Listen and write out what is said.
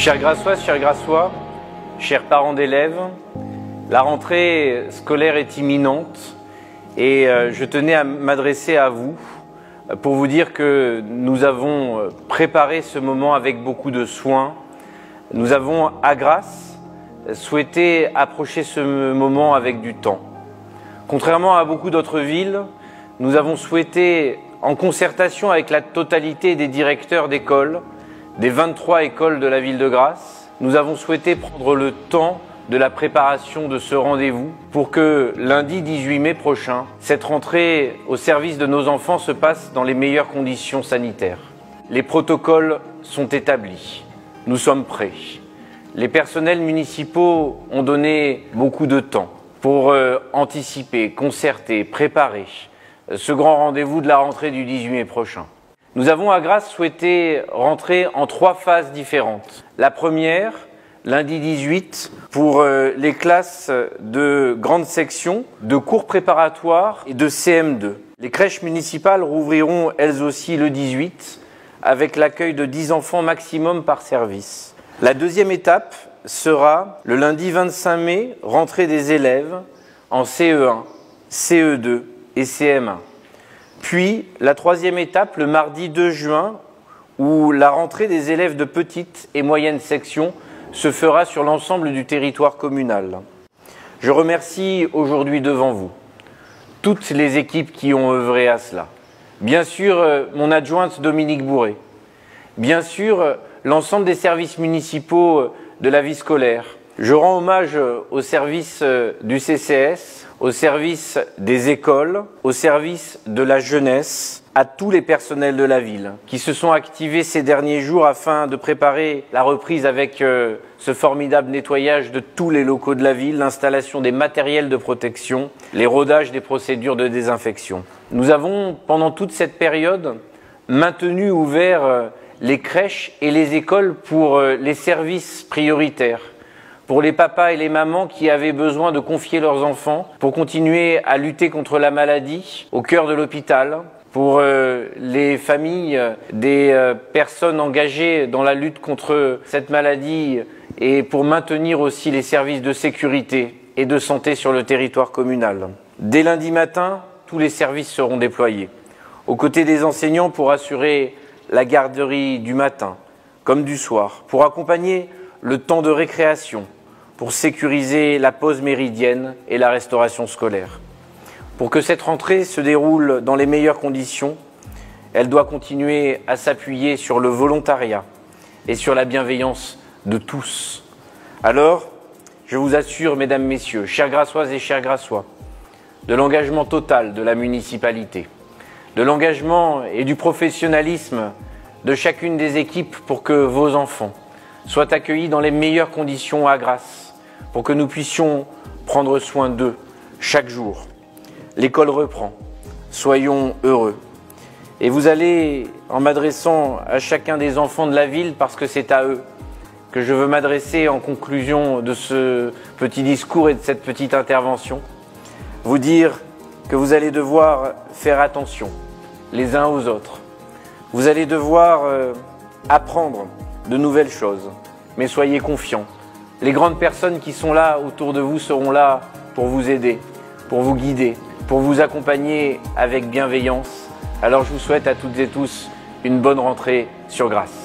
Chères Grassoises, chers Grassois, chers parents d'élèves, la rentrée scolaire est imminente et je tenais à m'adresser à vous pour vous dire que nous avons préparé ce moment avec beaucoup de soin. Nous avons, à Grasse, souhaité approcher ce moment avec du temps. Contrairement à beaucoup d'autres villes, nous avons souhaité, en concertation avec la totalité des directeurs d'école, des 23 écoles de la ville de Grasse, nous avons souhaité prendre le temps de la préparation de ce rendez-vous pour que lundi 18 mai prochain, cette rentrée au service de nos enfants se passe dans les meilleures conditions sanitaires. Les protocoles sont établis. Nous sommes prêts. Les personnels municipaux ont donné beaucoup de temps pour anticiper, concerter, préparer ce grand rendez-vous de la rentrée du 18 mai prochain. Nous avons à Grasse souhaité rentrer en 3 phases différentes. La première, lundi 18, pour les classes de grande section, de cours préparatoires et de CM2. Les crèches municipales rouvriront elles aussi le 18, avec l'accueil de 10 enfants maximum par service. La deuxième étape sera le lundi 25 mai, rentrée des élèves en CE1, CE2 et CM1. Puis la troisième étape, le mardi 2 juin, où la rentrée des élèves de petite et moyenne section se fera sur l'ensemble du territoire communal. Je remercie aujourd'hui devant vous toutes les équipes qui ont œuvré à cela. Bien sûr, mon adjointe Dominique Bourré. Bien sûr, l'ensemble des services municipaux de la vie scolaire. Je rends hommage au service du CCS, au service des écoles, au service de la jeunesse, à tous les personnels de la ville qui se sont activés ces derniers jours afin de préparer la reprise avec ce formidable nettoyage de tous les locaux de la ville, l'installation des matériels de protection, les rodages des procédures de désinfection. Nous avons, pendant toute cette période, maintenu ouverts les crèches et les écoles pour les services prioritaires, pour les papas et les mamans qui avaient besoin de confier leurs enfants, pour continuer à lutter contre la maladie au cœur de l'hôpital, pour les familles des personnes engagées dans la lutte contre cette maladie et pour maintenir aussi les services de sécurité et de santé sur le territoire communal. Dès lundi matin, tous les services seront déployés, aux côtés des enseignants pour assurer la garderie du matin comme du soir, pour accompagner le temps de récréation, pour sécuriser la pause méridienne et la restauration scolaire. Pour que cette rentrée se déroule dans les meilleures conditions, elle doit continuer à s'appuyer sur le volontariat et sur la bienveillance de tous. Alors, je vous assure, mesdames, messieurs, chères Grassoises et chers Grassois, de l'engagement total de la municipalité, de l'engagement et du professionnalisme de chacune des équipes pour que vos enfants soient accueillis dans les meilleures conditions à Grasse, pour que nous puissions prendre soin d'eux chaque jour. L'école reprend, soyons heureux. Et vous allez, en m'adressant à chacun des enfants de la ville, parce que c'est à eux que je veux m'adresser en conclusion de ce petit discours et de cette petite intervention, vous dire que vous allez devoir faire attention les uns aux autres. Vous allez devoir apprendre de nouvelles choses, mais soyez confiants. Les grandes personnes qui sont là autour de vous seront là pour vous aider, pour vous guider, pour vous accompagner avec bienveillance. Alors je vous souhaite à toutes et tous une bonne rentrée sur Grasse.